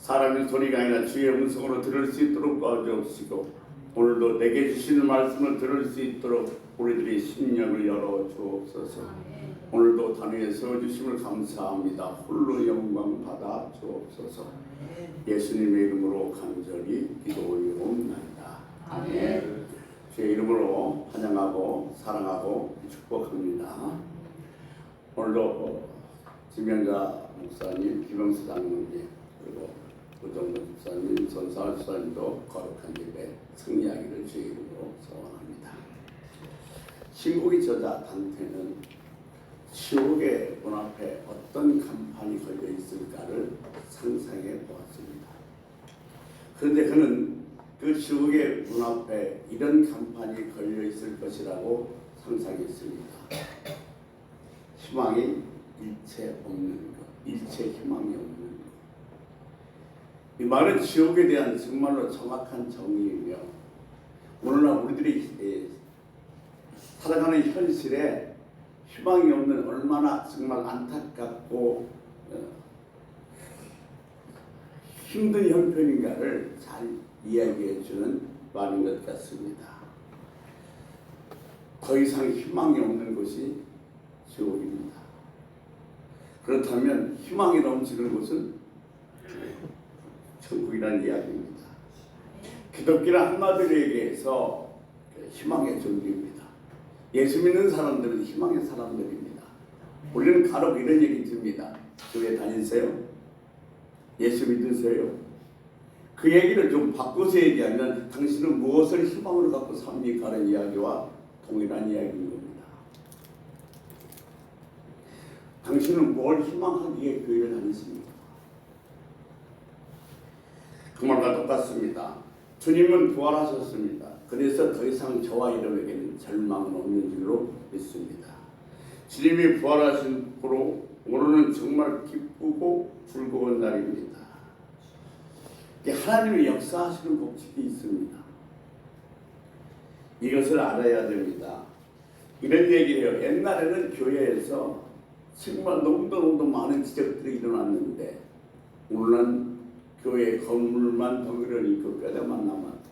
사람의 소리가 아니라 주의 음성으로 들을 수 있도록 도와주옵시고 오늘도 내게 주시는 말씀을 들을 수 있도록 우리들의 심령을 열어 주옵소서. 오늘도 단위에 세워주심을 감사합니다. 홀로 영광 받아 주옵소서. 예수님의 이름으로 간절히 기도하옵나이다. 아멘. 주의 이름으로 환영하고 사랑하고 축복합니다. 오늘도 지명자 목사님, 김영수 장로님, 그리고 우정도 집사님, 전사할 집사님도 거룩한 예배 승리하기를 주의 이름으로 소원합니다. 신곡의 저자 단테는 지옥의 문 앞에 어떤 간판이 걸려 있을까를 상상해 보았습니다. 그런데 그는 그 지옥의 문 앞에 이런 간판이 걸려 있을 것이라고 상상했습니다. 희망이 일체 없는 것, 일체 희망이 없는 것. 이 말은 지옥에 대한 정말로 정확한 정의이며 오늘날 우리들이 살아가는 현실에 희망이 없는 얼마나 정말 안타깝고 힘든 형편인가를 잘 이야기해 주는 말인 것 같습니다. 더 이상 희망이 없는 것이 지옥입니다. 그렇다면 희망이 넘치는 곳은 천국이라는 이야기입니다. 기독교는 한마디로 얘기해서 희망의 존재입니다. 예수 믿는 사람들은 희망의 사람들입니다. 우리는 간혹 이런 얘기 듭니다. 교회 다니세요? 예수 믿으세요? 그 얘기를 좀 바꿔서 얘기하면 당신은 무엇을 희망으로 갖고 삽니까? 하는 이야기와 동일한 이야기인 겁니다. 당신은 뭘 희망하기에 교회를 다니십니까? 그 말과 똑같습니다. 주님은 부활하셨습니다. 그래서 더 이상 저와 여러분에게는 절망은 없는 줄로 믿습니다. 주님이 부활하신 후로 오늘은 정말 기쁘고 즐거운 날입니다. 하나님의 역사하시는 법칙이 있습니다. 이것을 알아야 됩니다. 이런 얘기를 해요. 옛날에는 교회에서 정말 너무도 많은 지적들이 일어났는데 오늘은 교회 건물만 덩그러니 있고 뼈대만 남았다.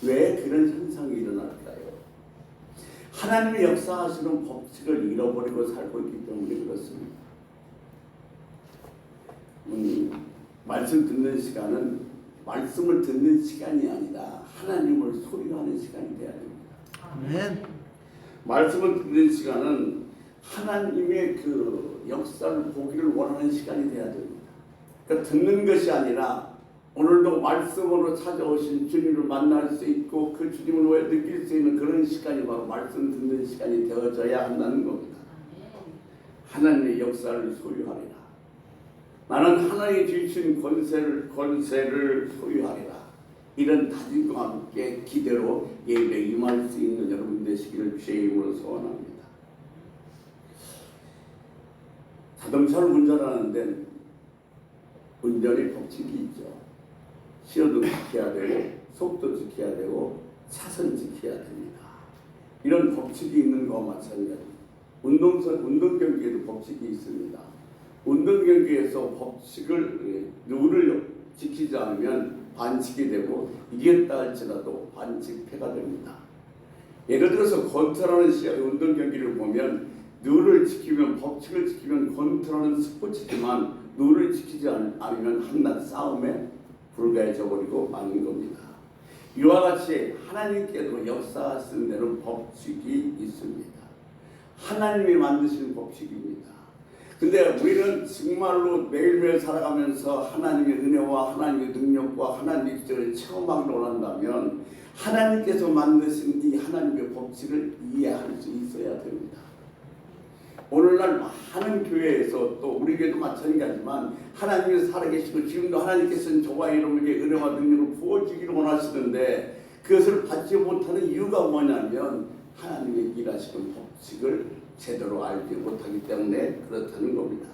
왜 그런 현상이 일어날까요? 하나님의 역사하시는 법칙을 잃어버리고 살고 있기 때문에 그렇습니다. 말씀 듣는 시간은 말씀을 듣는 시간이 아니라 하나님을 소리하는 시간이 돼야 됩니다. 아멘. 말씀을 듣는 시간은 하나님의 그 역사를 보기를 원하는 시간이 돼야 됩니다. 그러니까 듣는 것이 아니라 오늘도 말씀으로 찾아오신 주님을 만날 수 있고 그 주님을 느낄 수 있는 그런 시간이 바로 말씀 듣는 시간이 되어져야 한다는 겁니다. 하나님의 역사를 소유하리라. 나는 하나님이 주신 권세를 소유하리라. 이런 다짐과 함께 기대로 예배에 임할 수 있는 여러분 되시기를 주의 이름으로 소원합니다. 자동차를 운전하는데 운전의 법칙이 있죠. 신호등 지켜야 되고 속도 지켜야 되고 차선 지켜야 됩니다. 이런 법칙이 있는 것과 마찬가지입니다. 운동 경기에도 법칙이 있습니다. 운동 경기에서 법칙을 룰을 지키지 않으면 반칙이 되고 이겼다 할지라도 반칙패가 됩니다. 예를 들어서 권투라는 운동 경기를 보면 룰을 지키면 법칙을 지키면 권투라는 스포츠지만 룰을 지키지 않으면 한낱 싸움에 불과해져 버리고 마는 겁니다. 이와 같이 하나님께도 역사하시는 데는 법칙이 있습니다. 하나님이 만드신 법칙입니다. 근데 우리는 정말로 매일매일 살아가면서 하나님의 은혜와 하나님의 능력과 하나님의 기적을 체험하기를 원한다면 하나님께서 만드신 이 하나님의 법칙을 이해할 수 있어야 됩니다. 오늘날 많은 교회에서 또 우리 교회도 마찬가지지만 하나님이 살아계시고 지금도 하나님께서는 저와 여러분에게 은혜와 능력을 부어주기를 원하시는데 그것을 받지 못하는 이유가 뭐냐면 하나님의 일하시는 법칙을 제대로 알지 못하기 때문에 그렇다는 겁니다.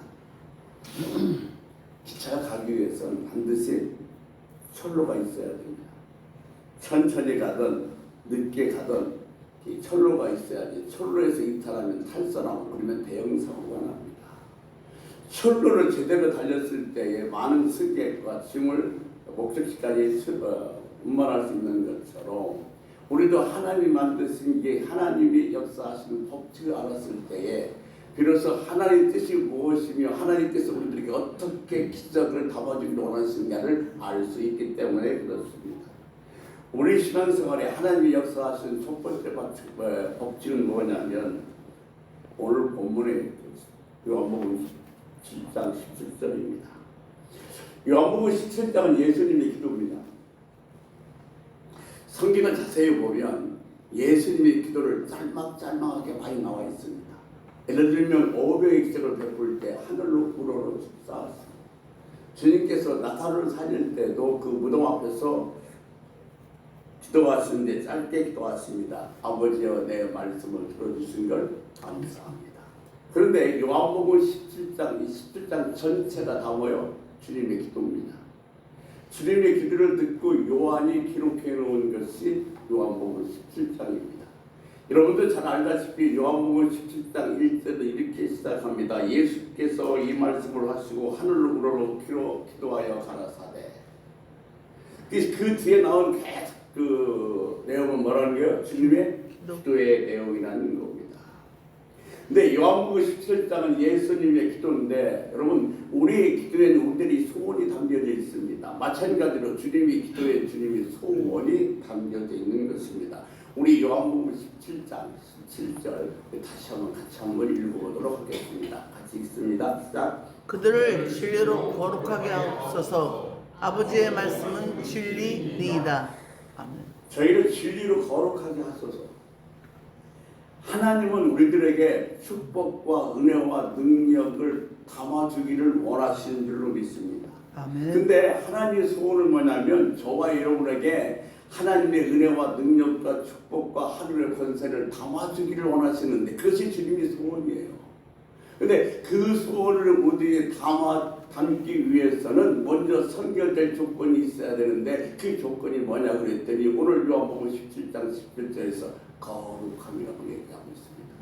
기차가 가기 위해서는 반드시 철로가 있어야 됩니다. 천천히 가든 늦게 가든 철로가 있어야지 철로에서 이탈하면 탈선하고 그러면 대형 사고가 납니다. 선로를 제대로 달렸을 때에 많은 승객과 짐을 목적지까지 운반할 수 있는 것처럼 우리도 하나님이 만드신 게 하나님이 역사하시는 법칙을 알았을 때에 비로소 하나님의 뜻이 무엇이며 하나님께서 우리들에게 어떻게 기적을 담아주기를 원하시느냐를 알 수 있기 때문에 그렇습니다. 우리 신앙생활에 하나님이 역사하시는 첫 번째 법칙은 뭐냐면 오늘 본문에 요한복음 7장 17절입니다. 요한복음 17장은 예수님의 기도입니다. 성경을 자세히 보면 예수님의 기도를 짤막짤막하게 많이 나와 있습니다. 예를 들면 5병의 기적을 베풀 때 하늘로 우러러 쌓았습니다. 주님께서 나사로를 살릴 때도 그 무덤 앞에서 기도하시는데 짧게 기도하십니다. 아버지여 내 말씀을 들어주신 걸 감사합니다. 그런데 요한복음 17장 전체가 다 뭐예요? 주님의 기도입니다. 주님의 기도를 듣고 요한이 기록해 놓은 것이 요한복음 17장입니다. 여러분들 잘 알다시피 요한복음 17장 1절도 이렇게 시작합니다. 예수께서 이 말씀을 하시고 하늘로 우러러 기도하여 가라사대. 그 뒤에 나온 계속 그 내용은 뭐라는 거예요? 주님의 기도의 내용이라는 겁니다. 근데 요한복음 17장은 예수님의 기도인데 여러분 우리의 기도에는 우리들이 소원이 담겨져 있습니다. 마찬가지로 주님의 기도에 주님의 소원이 담겨져 있는 것입니다. 우리 요한복음 17장 17절 다시 한번 읽어보도록 하겠습니다. 같이 읽습니다. 시작. 그들을 진리로 거룩하게 하옵소서. 아버지의 말씀은 진리니이다. 아멘. 저희를 진리로 거룩하게 하소서. 하나님은 우리들에게 축복과 은혜와 능력을 담아주기를 원하시는 줄로 믿습니다. 아멘. 근데 하나님의 소원은 뭐냐면 저와 여러분에게 하나님의 은혜와 능력과 축복과 하늘의 권세를 담아주기를 원하시는데 그것이 주님의 소원이에요. 근데 그 소원을 우리에게 담기 위해서는 먼저 선결될 조건이 있어야 되는데 그 조건이 뭐냐 그랬더니 오늘 요한복음 17장 17절에서 거룩함이라고 얘기하고 있습니다.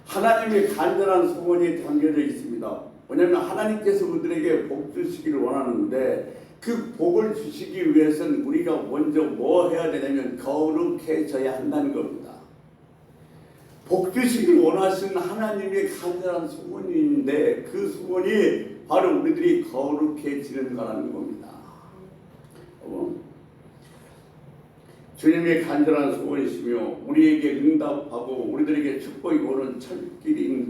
하나님의 간절한 소원이 담겨져 있습니다. 왜냐하면 하나님께서 우리들에게 복 주시기를 원하는데 그 복을 주시기 위해서는 우리가 먼저 뭐 해야 되냐면 거룩해져야 한다는 겁니다. 복 주시길 원하시는 하나님의 간절한 소원인데 그 소원이 바로 우리들이 거룩해지는 거라는 겁니다. 주님의 간절한 소원이시며 우리에게 응답하고 우리들에게 축복이 오는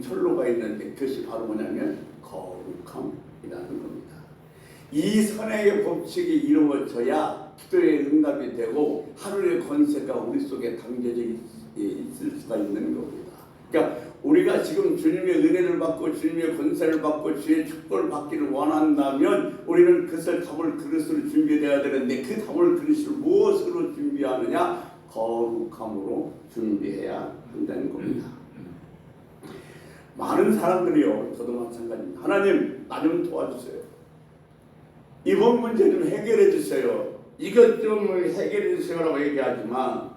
철로가 있는데 그것이 바로 뭐냐면 거룩함이라는 겁니다. 이 선행의 법칙이 이루어져야 기도의 응답이 되고 하늘의 권세가 우리 속에 담겨져 있을 수가 있는 겁니다. 그러니까 우리가 지금 주님의 은혜를 받고 주님의 권세를 받고 주의 축복을 받기를 원한다면 우리는 그것을 담을 그릇으로 준비되어야 되는데 그 담을 그릇을 무엇으로 준비하느냐? 거룩함으로 준비해야 한다는 겁니다. 많은 사람들이요, 저도 마찬가지입니다. 하나님 나 좀 도와주세요. 이번 문제 좀 해결해 주세요. 이것 좀 해결해 주세요라고 얘기하지만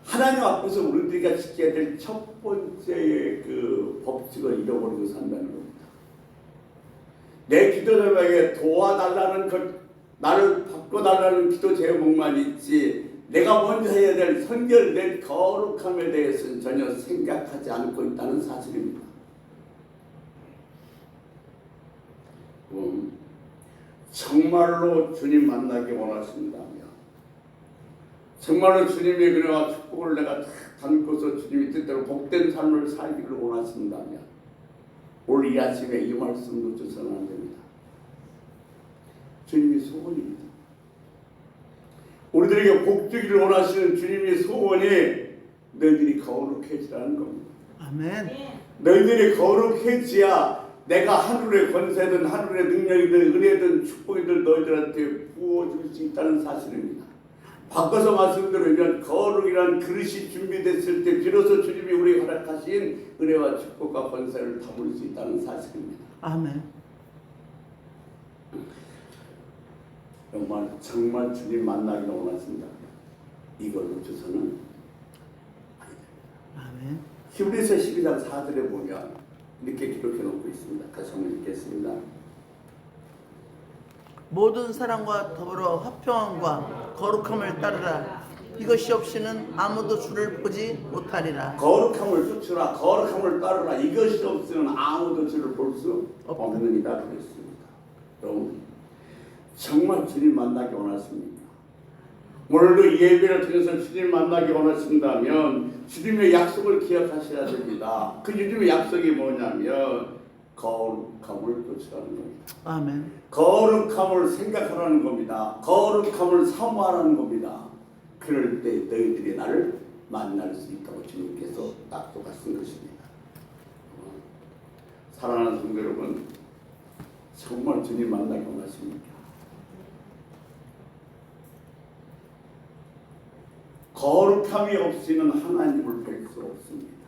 하나님 앞에서 우리가 지켜야 될 첫 번째의 그 법칙을 잃어버리고 산다는 겁니다. 내 기도 제목에 도와달라는 것, 나를 바꿔달라는 기도 제목만 있지 내가 먼저 해야 될 선결된 거룩함에 대해서는 전혀 생각하지 않고 있다는 사실입니다. 정말로 주님 만나기 원하신다면 정말로 주님의 은혜와 축복을 내가 담고서 주님의 뜻대로 복된 삶을 살기를 원하신다면 오늘 이 아침에 이 말씀 놓쳐서는 안 됩니다. 주님의 소원입니다. 우리들에게 복 주기를 원하시는 주님의 소원이 너희들이 거룩해지라는 겁니다. 아멘. 너희들이 거룩해지야 내가 하늘의 권세든 하늘의 능력이든 은혜든 축복이든 너희들한테 부어줄 수 있다는 사실입니다. 바꿔서 말씀드리면 거룩이란 그릇이 준비됐을 때 비로소 주님이 우리에게 허락하신 은혜와 축복과 권세를 담을 수 있다는 사실입니다. 아멘. 정말 주님 만나기를 원하십니다. 이걸 놓쳐서는 아멘. 히브리서 12장 4절에 보면 이렇게 기록해 놓고 있습니다. 같이 한번 읽겠습니다. 모든 사람과 더불어 화평함과 거룩함을 따르라. 이것이 없이는 아무도 주를 보지 못하리라. 거룩함을 쫓으라, 거룩함을 따르라. 이것이 없으면 아무도 주를 볼 수 없느니라 그랬습니다. 여러분, 정말 주님 만나기 원하십니까? 오늘도 이 예배를 통해서 주님 만나기 원하신다면 주님의 약속을 기억하셔야 됩니다. 그 주님의 약속이 뭐냐면 거룩함을 쫓으라는 겁니다. 아멘. 거룩함을 생각하라는 겁니다. 거룩함을 사모하라는 겁니다. 그럴 때 너희들이 나를 만날 수 있다고 주님께서 약속하신 것입니다. 사랑하는 성도 여러분, 정말 주님 만나기 원하십니까? 거룩함이 없이는 하나님을 뵐 수 없습니다.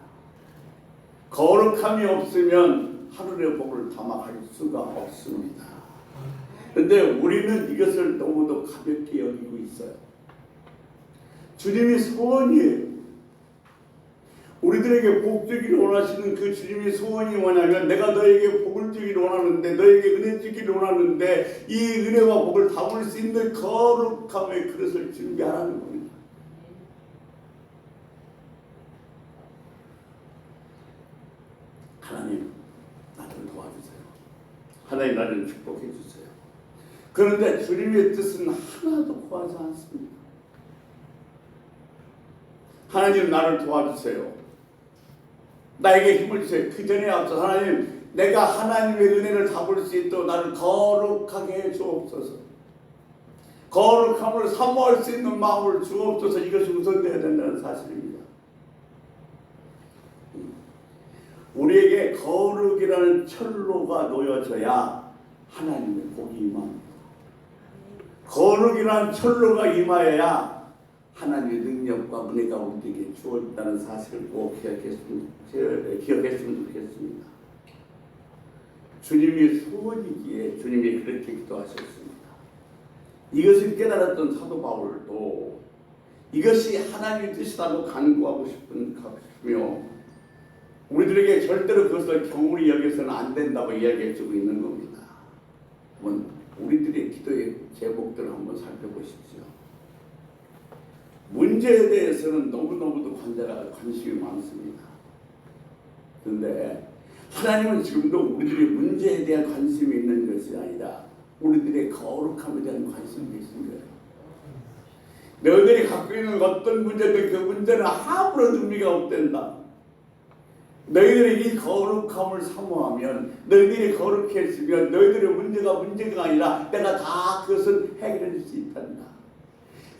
거룩함이 없으면 하늘의 복을 담아갈 수가 없습니다. 그런데 우리는 이것을 너무도 가볍게 여기고 있어요. 주님이 소원이에요. 우리들에게 복 주기를 원하시는 그 주님의 소원이 뭐냐면 내가 너에게 복을 주기를 원하는데 너에게 은혜 주기를 원하는데 이 은혜와 복을 담을 수 있는 거룩함의 그릇을 준비하라는 겁니다. 하나님 나를 도와주세요. 하나님 나를 축복해 주세요. 그런데 주님의 뜻은 하나도 구하지 않습니다. 하나님 나를 도와주세요. 나에게 힘을 주세요. 그 전에 앞서 하나님 내가 하나님의 은혜를 담을 수 있도록 나를 거룩하게 해 주옵소서. 거룩함을 사모할 수 있는 마음을 주옵소서. 이것이 우선되어야 된다는 사실입니다. 우리에게 거룩이라는 철로가 놓여져야 하나님의 복이 임합니다. 거룩이라는 철로가 임하여야 하나님의 능력과 은혜가 우리에게 주어진다는 사실을 꼭 기억했으면 좋겠습니다. 주님이 소원이기에 주님이 그렇게 기도하셨습니다. 이것을 깨달았던 사도 바울도 이것이 하나님의 뜻이라고 간구하고 싶으며 우리들에게 절대로 그것을 경홀히 여겨서는 안 된다고 이야기해주고 있는 겁니다. 한번 우리들의 기도의 제목들을 한번 살펴보십시오. 문제에 대해서는 너무너무도 관심이 많습니다. 그런데 하나님은 지금도 우리들의 문제에 대한 관심이 있는 것이 아니라 우리들의 거룩함에 대한 관심이 있는 거예요. 너희들이 갖고 있는 어떤 문제든 그 문제는 아무런 의미가 없단다. 너희들이 이 거룩함을 사모하면 너희들이 거룩했으면 너희들의 문제가 아니라 내가 다 그것을 해결해 줄 수 있단다.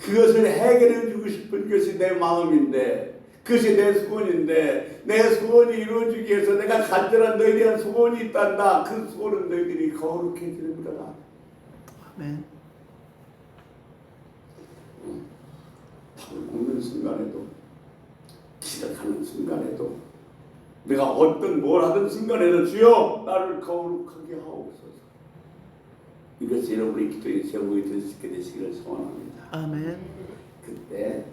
그것을 해결해 주고 싶은 것이 내 마음인데 그것이 내 소원인데 내 소원이 이루어지기 위해서 내가 간절한 너희에 대한 소원이 있단다. 그 소원은 너희들이 거룩해지는 거다. 아멘. 밥을 먹는 순간에도 시작하는 순간에도 내가 어떤 뭘 하든 순간에도 주여 나를 거룩하게 하옵소서. 이것이 여러분의 기도의 제목이 될 수 있게 되시기를 소원합니다. 아멘. 그때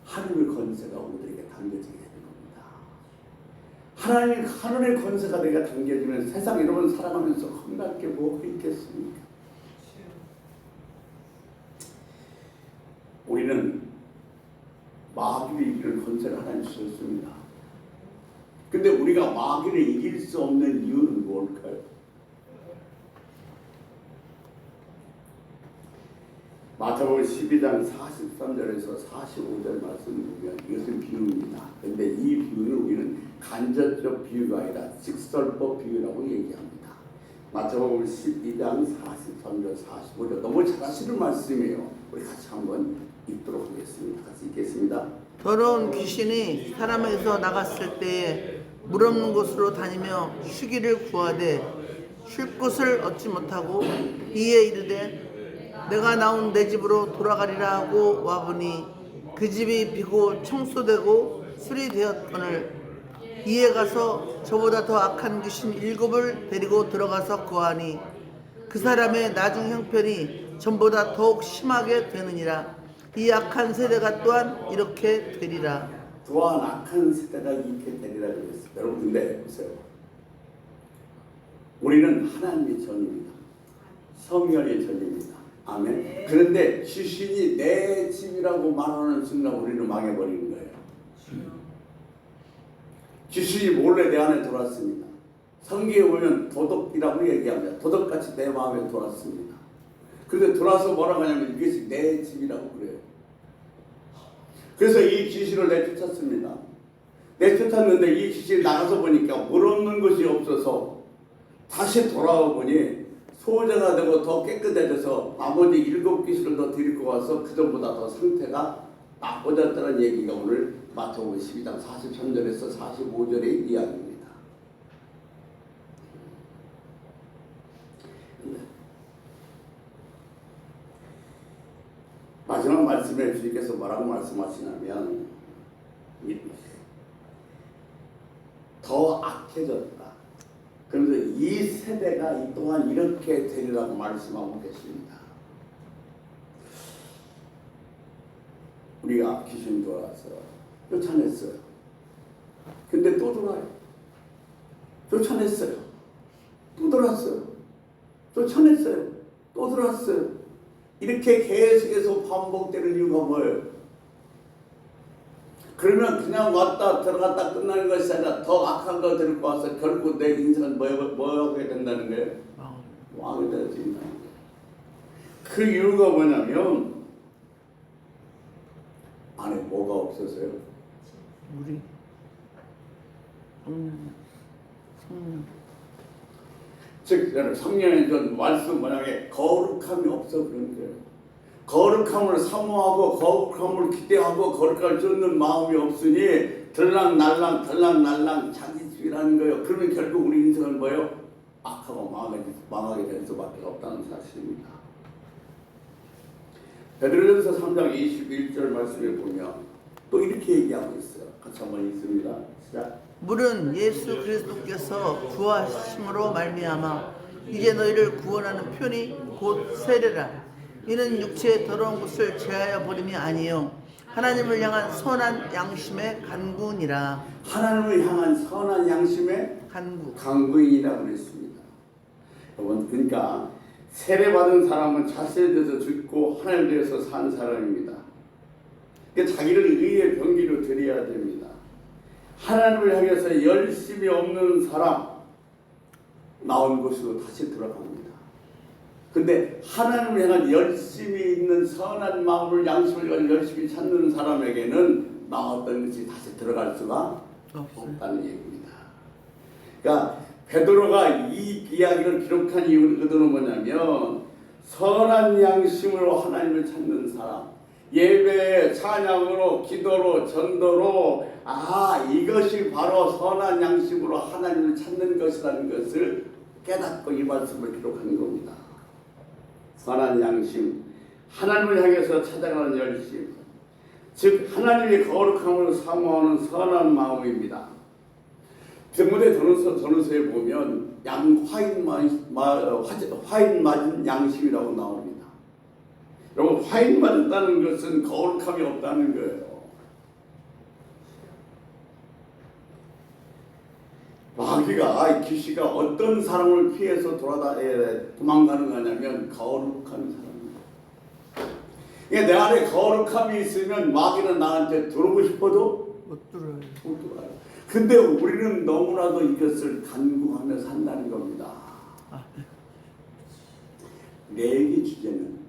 하늘의 권세가 우리들에게 당겨지게 되는 겁니다. 하늘의 권세가 내가 당겨지면 세상 여러분 살아가면서 겁날 게 뭐가 있겠습니까? 우리는 마귀를 이기는 권세를 하나님 주셨습니다. 근데 우리가 마귀를 이길 수 없는 이유는 뭘까요? 마태복음 12장 43절에서 45절 말씀을 보면 이것은 비유입니다. 그런데 이 비유는 우리는 간접적 비유가 아니라 직설법 비유라고 얘기합니다. 마태복음 12장 43절 45절 너무 잘 아시는 말씀이에요. 우리 같이 한번 읽도록 하겠습니다. 같이 읽겠습니다. 더러운 귀신이 사람에게서 나갔을 때에 물 없는 곳으로 다니며 쉬기를 구하되 쉴 곳을 얻지 못하고 이에 이르되 내가 나온 내 집으로 돌아가리라 하고 와보니 그 집이 비고 청소되고 수리되었거늘 이에 가서 저보다 더 악한 귀신 7을 데리고 들어가서 거하니 그 사람의 나중 형편이 전보다 더욱 심하게 되느니라. 이 악한 세대가 또한 이렇게 되리라. 또한 악한 세대가 있게 되리라 그랬어요. 여러분 근데 보세요. 우리는 하나님의 전입니다. 성령의 전입니다. 아멘. 그런데 귀신이 내 집이라고 말하는 순간 우리는 망해버리는 거예요. 귀신이 몰래 내 안에 들어왔습니다. 성경에 보면 도덕이라고 얘기합니다. 도덕같이 내 마음에 들어왔습니다. 그런데 들어와서 뭐라고 하냐면 이것이 내 집이라고 그래요. 그래서 이 귀신을 내쫓았습니다. 내쫓았는데 이 귀신이 나가서 보니까 물 없는 것이 없어서 다시 돌아와 보니 소자가 되고 더 깨끗해져서 나머지 7귀신을 더 데리고 와서 그전보다 더 상태가 나빠졌다는 얘기가 오늘 마태복음 12장 43절에서 45절의 이야기입니다. 마지막 말씀에 주님께서 뭐라고 말씀하시냐면 더 악해졌다. 그래서 이 세대가 이 또한 이렇게 되리라고 말씀하고 계십니다. 우리가 귀신 돌아서 쫓아냈어요. 근데 또 돌아요. 쫓아냈어요. 또 돌았어요. 쫓아냈어요. 또 돌았어요. 이렇게 계속해서 반복되는 이유가 뭐예요? 그러면 그냥 왔다 들어갔다 끝나는 것이 아니라 더 악한 거 데리고 와서 결국 내 인생은 뭐하게 된다는 거예요? 왕이 되어진다는 거예요. 그 이유가 뭐냐면 안에 뭐가 없어서요? 물이 성령. 즉 성령의 전 말씀 뭐냐면 거룩함이 없어 그런 거예요. 거룩함을 사모하고 거룩함을 기대하고 거룩함을 쫓는 마음이 없으니 들락날락 자기 집이라는 거예요. 그러면 결국 우리 인생은 뭐예요? 악하고 망하게 될 수밖에 없다는 사실입니다. 베드로전서 3장 21절 말씀에 보면 또 이렇게 얘기하고 있어요. 같이 한번 읽습니다. 시작. 물은 예수 그리스도께서 구하심으로 말미암아 이제 너희를 구원하는 편이 곧 세례라. 이는 육체의 더러운 것을 제하여 버림이 아니요 하나님을 향한 선한 양심의 간구니라. 하나님을 향한 선한 양심의 간구인이라고 그랬습니다. 여러분 그러니까 세례받은 사람은 자신에 대해서 죽고 하나님에 대해서 산 사람입니다. 그러니까 자기를 의의 병기로 드려야 됩니다. 하나님을 향해서 열심이 없는 사람 나온 곳으로 다시 들어갑니다. 근데 하나님을 향한 열심이 있는 선한 마음을 양심을 열심히 찾는 사람에게는 나왔던 것이 다시 들어갈 수가 없다는 얘기입니다. 그러니까 베드로가 이 이야기를 기록한 의도는 뭐냐면 선한 양심으로 하나님을 찾는 사람, 예배, 찬양으로, 기도로, 전도로 이것이 바로 선한 양심으로 하나님을 찾는 것이라는 것을 깨닫고 이 말씀을 기록한 겁니다. 선한 양심, 하나님을 향해서 찾아가는 열심, 즉 하나님의 거룩함을 사모하는 선한 마음입니다. 디모데 전서에 보면 화인 맞은 양심이라고 나옵니다. 여러분 화인 맞았다는 것은 거룩함이 없다는 거예요. 마귀가 귀신가 어떤 사람을 피해서 도망가는 거냐면 거룩한 사람입니다. 내 안에 거룩함이 있으면 마귀는 나한테 들어오고 싶어도 못 들어요. 근데 우리는 너무나도 이것을 간구하며 산다는 겁니다. 레위기 주제는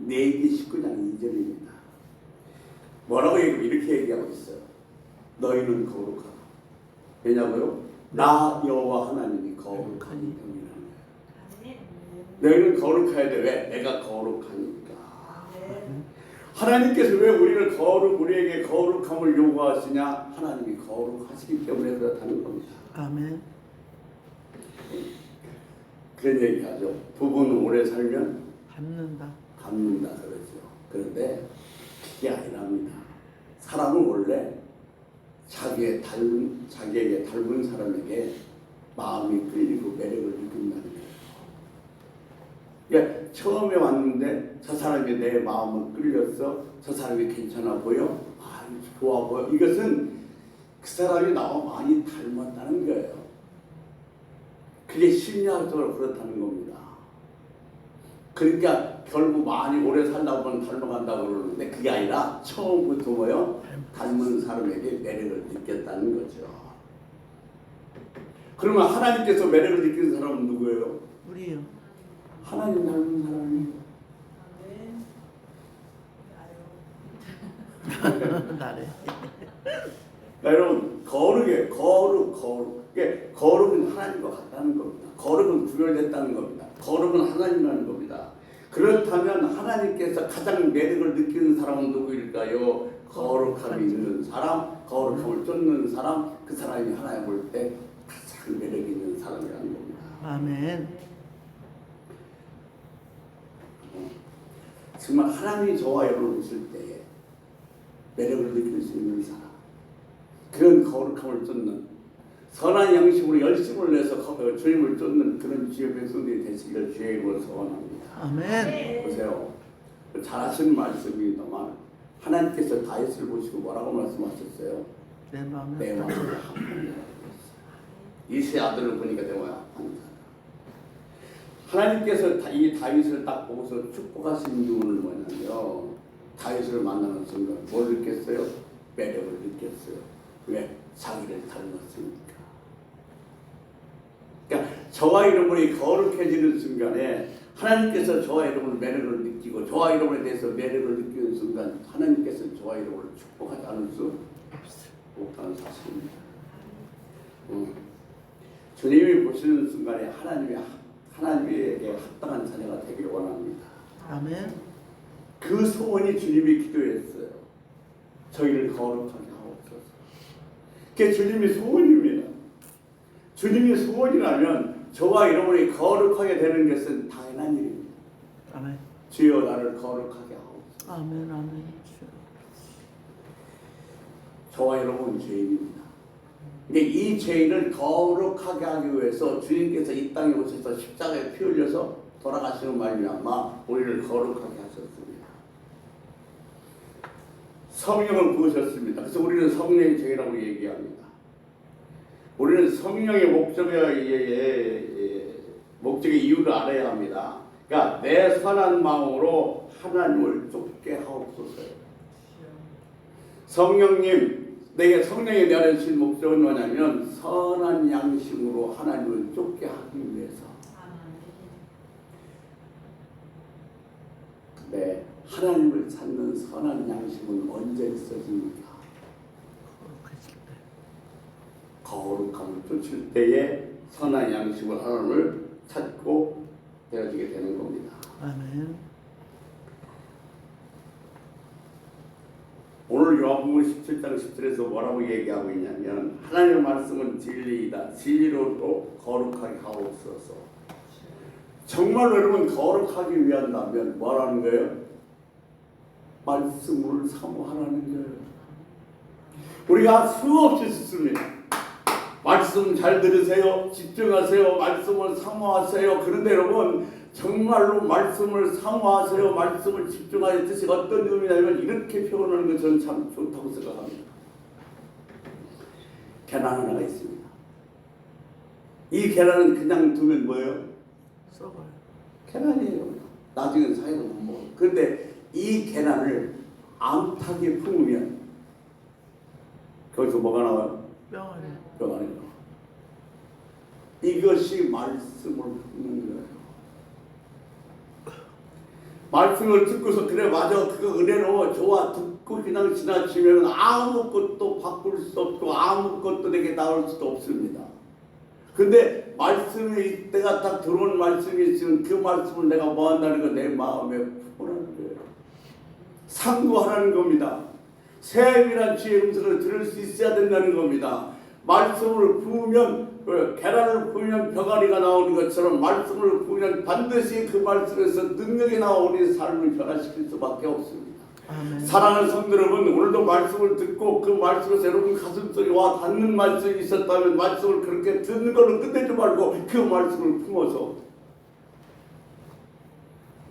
레위기 19장 2절입니다. 뭐라고 이렇게 얘기하고 있어요. 너희는 거룩하다. 왜냐고요? 나 여호와 하나님이 거룩하니 때문이라는 거예요. 너희는 거룩해야 돼. 왜? 내가 거룩하니까. 하나님께서 왜 우리에게 거룩함을 요구하시냐? 하나님이 거룩하시기 때문에 그렇다는 겁니다. 아멘. 그런 얘기하죠. 부부는 오래 살면 갚는다 그러죠. 그런데 그게 아니랍니다. 사람은 원래 자기에게 닮은 사람에게 마음이 끌리고 매력을 느낀다는 거예요. 그러니까 처음에 왔는데 저 사람이 내 마음을 끌렸어. 저 사람이 괜찮아 보여. 좋아 보여. 이것은 그 사람이 나와 많이 닮았다는 거예요. 그게 심리학적으로 그렇다는 겁니다. 그러니까 결국 많이 오래 살다 보면 닮아간다고 그러는데 그게 아니라 처음부터 뭐요? 닮은 사람에게 매력을 느꼈다는 거죠. 그러면 하나님께서 매력을 느끼는 사람은 누구예요? 우리요. 하나님 닮은 사람이. 나래. 여러분 거룩은 하나님과 같다는 겁니다. 거룩은 구별됐다는 겁니다. 거룩은 하나님이라는 겁니다. 그렇다면 하나님께서 가장 매력을 느끼는 사람은 누구일까요? 거룩함이 있는 사람, 거룩함을 쫓는 사람, 그 사람이 하나님 볼 때 가장 매력 있는 사람이라는 겁니다. 아멘. 정말 하나님이 저와 여러분을 보실 때에 매력을 느낄 수 있는 사람, 그런 거룩함을 쫓는 선한 양심으로 열심을 내서 주님을 쫓는 그런 주의 백성들이 되시기를 주의 이름으로 소원합니다. 아멘. 보세요. 잘하시는 말씀입니다만 하나님께서 다윗을 보시고 뭐라고 말씀하셨어요? 내 마음에 내 마음에 합한 이세 아들을 보니까 내 마음에 합한 자라. 하나님께서 이 다윗을 딱 보고서 축복하신 이유는 뭐냐면 다윗을 만나는 순간 뭘 느꼈어요? 매력을 느꼈어요. 왜? 자기를 닮았으니까. 그러니까 저와 여러분이 거룩해지는 순간에 하나님께서 저와 여러분의 매력을 느끼고 저와 여러분에 대해서 매력을 느끼는 순간 하나님께서 저와 여러분을 축복하지 않을 수 없다는 사실입니다. 주님이 보시는 순간에 하나님에게 합당한 자녀가 되기를 원합니다. 아멘. 그 소원이 주님이 기도했어요. 저희를 거룩하게 하옵소서. 그게 주님의 소원입니다. 주님의 소원이라면 저와 여러분이 거룩하게 되는 것은 당연한 일입니다. 아멘. 주여 나를 거룩하게 하옵소서. 아멘. 아멘. 저와 여러분 죄인입니다. 근데 이 죄인을 거룩하게 하기 위해서 주님께서 이 땅에 오셔서 십자가에 피 흘려서 돌아가시는 말미암아 우리를 거룩하게 하셨습니다. 성령을 부으셨습니다. 그래서 우리는 성령의 죄라고 얘기합니다. 우리는 성령의 목적의 이유를 알아야 합니다. 그러니까 내 선한 마음으로 하나님을 쫓게 하옵소서. 성령님, 내게 성령이 내려주신 목적은 뭐냐면 선한 양심으로 하나님을 쫓게 하기 위해서. 네, 하나님을 찾는 선한 양심은 언제 있어집니까? 거룩함을 쫓을 때에 선한 양심을 하나님을 찾고 되어지게 되는 겁니다. 아멘. 오늘 요한복음 17장 17절에서 뭐라고 얘기하고 있냐면 하나님의 말씀은 진리이다. 진리로 거룩하게 하옵소서. 정말 여러분 거룩하기 위한다면 뭐라는 거예요? 말씀을 사모하라는 거예요. 우리가 수없이 듣습니다. 말씀 잘 들으세요. 집중하세요. 말씀을 사모하세요. 그런데 여러분 정말로 말씀을 사모하세요. 말씀을 집중하는 뜻이 어떤 의미냐면 이렇게 표현하는 것 저는 참 좋다고 생각합니다. 계란 하나가 있습니다. 이 계란은 그냥 두면 뭐예요? 썩어요. 계란이에요. 나중에 사이도 못 먹어요. 그런데 이 계란을 암탉에 품으면 거기서 뭐가 나와요? 뼈 안에. 뼈가 나와요. 이것이 말씀을 품는 거예요. 말씀을 듣고서 그래 맞아 그거 은혜로워 좋아 듣고 그냥 지나치면 아무것도 바꿀 수 없고 아무것도 내게 나올 수도 없습니다. 근데 말씀이 내가 딱 들어온 말씀이 있으면 그 말씀을 내가 뭐 한다는 거 내 마음에 품으라는 거예요. 상고하라는 겁니다. 세임이란 주의 음성을 들을 수 있어야 된다는 겁니다. 말씀을 부으면 계란을 부으면 벼가리가 나오는 것처럼 말씀을 부으면 반드시 그 말씀에서 능력이 나와 우리의 삶을 변화시킬 수밖에 없습니다. 아멘. 사랑하는 성도 여러분, 오늘도 말씀을 듣고 그 말씀에서 여러분 가슴속에 와 닿는 말씀이 있었다면 말씀을 그렇게 듣는 걸로 끝내지 말고 그 말씀을 품어서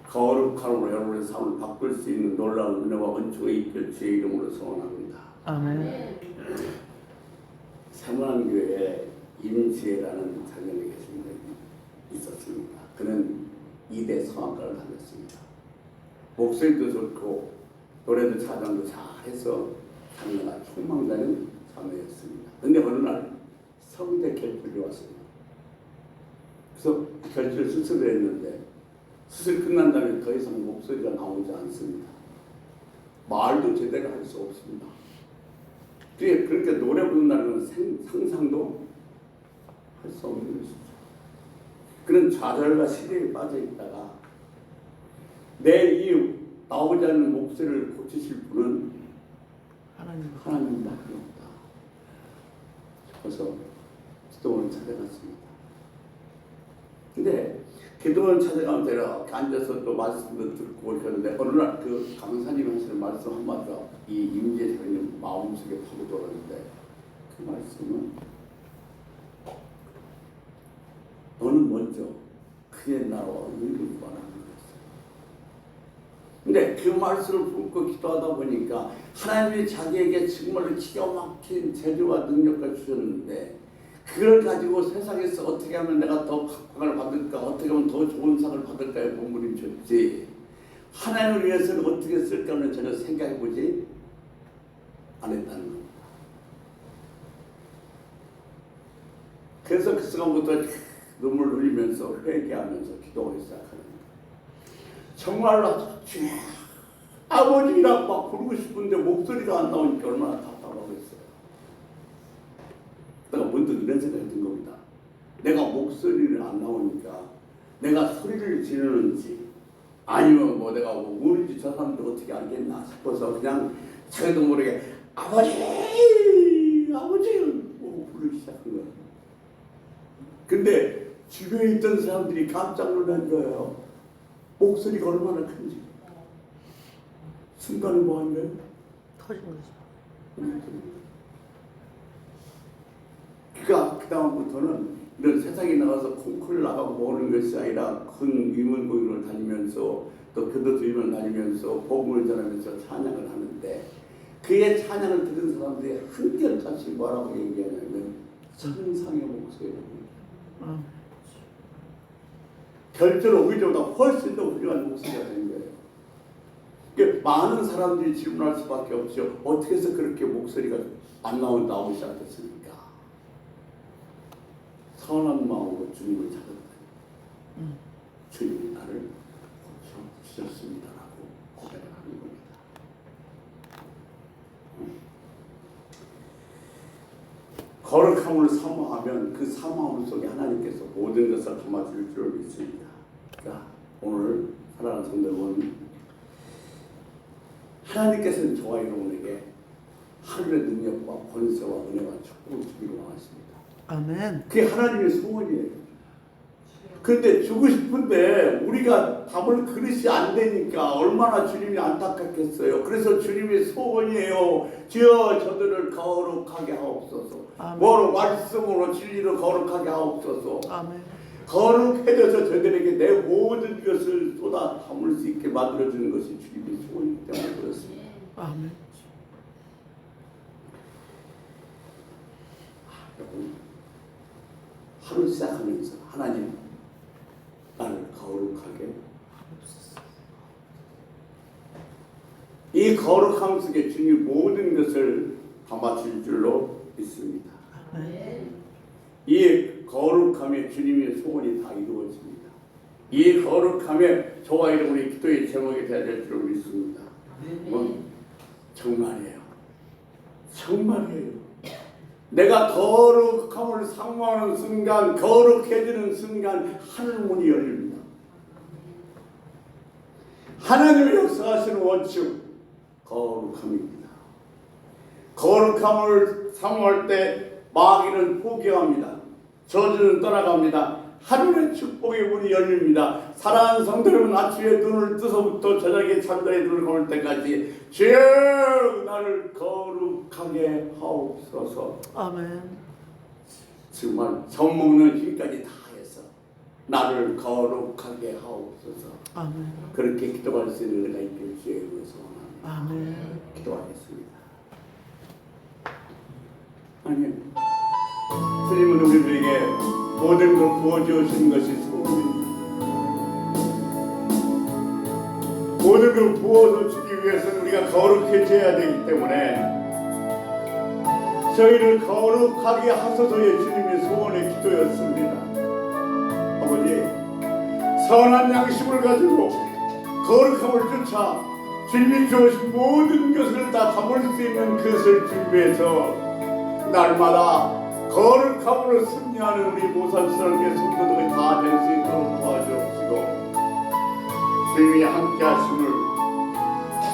거룩함으로 여러분의 삶을 바꿀 수 있는 놀라운 은혜와 은총이 있길 주의 이름으로 소원합니다. 아멘. 세문안교회에 임지혜라는 자녀이 있었습니다. 그는 2대 성악가를 다녔습니다. 목소리도 좋고 노래도 찬양도 잘해서 자녀가 총망자는 자매였습니다. 근데 어느 날 성대 결핍이 왔습니다. 그래서 결핍 수술을 했는데 수술 끝난 다음에 더 이상 목소리가 나오지 않습니다. 말도 제대로 할 수 없습니다. 그렇게 노래 부른다는 건 상상도 할 수 없는 것이죠. 그런 좌절과 시대에 빠져 있다가 내 이 나오지 않는 목소리를 고치실 분은 하나님밖에 없다 싶어서 기도원을 찾아갔습니다. 근데 기도원 찾아가면 이렇게 앉아서 또 말씀도 듣고 그러는데 어느 날 그 강사님 하시는 말씀 한마디가 이 임재 장님 마음속에 파고들었는데 그 말씀은 너는 먼저 그의 나라와 의를 구하라는 거였어요. 근데 그 말씀을 품고 기도하다 보니까 하나님이 자기에게 정말 기가 막힌 재주와 능력을 주셨는데 그걸 가지고 세상에서 어떻게 하면 내가 더 각광을 받을까, 어떻게 하면 더 좋은 상을 받을까에 몸부림쳤지 하나님을 위해서는 어떻게 쓸까는 전혀 생각해보지 않았다는 겁니다. 그래서 그 순간부터 눈물 흘리면서 회개하면서 기도하기 시작하는 거예요. 정말로 아버지라 막 부르고 싶은데 목소리가 안 나오니까 얼마나 답답하겠어요. 내가 문득 이런 생각이 든 겁니다. 내가 목소리를 안 나오니까 내가 소리를 지르는지 아니면 뭐 내가 뭐 우는지 저 사람들 어떻게 알겠나 싶어서 그냥 자기도 모르게 아버지 뭐 부르기 시작한 거예요. 근데 주변에 있던 사람들이 깜짝 놀란 거예요. 목소리가 얼마나 큰지. 순간에 뭐 한 거예요? 터진 거죠. 그러니까 그 다음부터는 이런 세상에 나가서 콩쿠르 나가고 모으는 것이 아니라 큰 위문고인을 다니면서 또 교도주임을 다니면서 복음을 전하면서 찬양을 하는데 그의 찬양을 들은 사람들이 한결같이 뭐라고 얘기하냐면 천상의 목소리라고 결제로 오히려보다 훨씬 더 훌륭한 목소리가 된 거예요. 그러니까 많은 사람들이 질문할 수밖에 없죠. 어떻게 해서 그렇게 목소리가 안 나오기 시작했습니까? 선한 마음으로 주님을 찾았다. 주님이 나를 고쳐주셨습니다라고 고백을 하는 겁니다. 거룩함을 사모하면 그 사모함 속에 하나님께서 모든 것을 담아줄 줄 믿습니다. 자, 오늘 사랑하는 성도 여러분, 하나님께서는 저와 여러분에게 하늘의 능력과 권세와 은혜와 축복을 주기로 하십니다. 아멘. 그게 하나님의 소원이에요. 그런데 주고 싶은데 우리가 담을 그릇이 안 되니까 얼마나 주님이 안타깝겠어요. 그래서 주님의 소원이에요. 주여 저들을 거룩하게 하옵소서. 아멘. 뭐로 말씀으로 진리로 거룩하게 하옵소서. 아멘. 거룩해져서 저들에게 내 모든 것을 쏟아 담을 수 있게 만들어주는 것이 주님의 소원이기 때문에 그렇습니다. 아멘. 하루 시작하면서 하나님 나를 거룩하게 이 거룩함 속에 주님 모든 것을 담아줄 줄로 믿습니다. 이 거룩함에 주님의 소원이 다 이루어집니다. 이 거룩함에 저와 여러분의 기도의 제목이 되어야 될 줄로 믿습니다. 정말이에요. 정말이에요. 내가 거룩함을 상고하는 순간, 거룩해지는 순간 하늘 문이 열립니다. 하나님의 역사하시는 원칙 거룩함입니다. 거룩함을 사모할 때 마귀는 포기합니다. 저주는 떠나갑니다. 하늘의 축복의 문이 열립니다. 사랑하는 성도 여러분, 아침에 눈을 뜨서부터 저녁에 잠자리에 눈을 감을 때까지 주여 나를 거룩하게 하옵소서. 아멘. 정말 젖먹는 힘까지 다해서 나를 거룩하게 하옵소서. 아멘. 그렇게 기도할 수 있는 은혜가 있길 주의 이름으로 소원합니다. 아멘. 기도하겠습니다. 아니요. 주님은 우리들에게 모든 걸 부어주신 것이 소금입니다. 모든 걸 부어서 주기 위해서는 우리가 거룩해져야 되기 때문에 저희를 거룩하게 하소서의 주님의 소원의 기도였습니다. 아버지, 선한 양심을 가지고 거룩함을 쫓아 주님이 주신 모든 것을 다 담을 수 있는 그것을 준비해서 날마다 거룩함으로 승리하는 우리 모산스럽게 성도들이 다 될 수 있도록 도와주옵시고 주님이 함께 하심을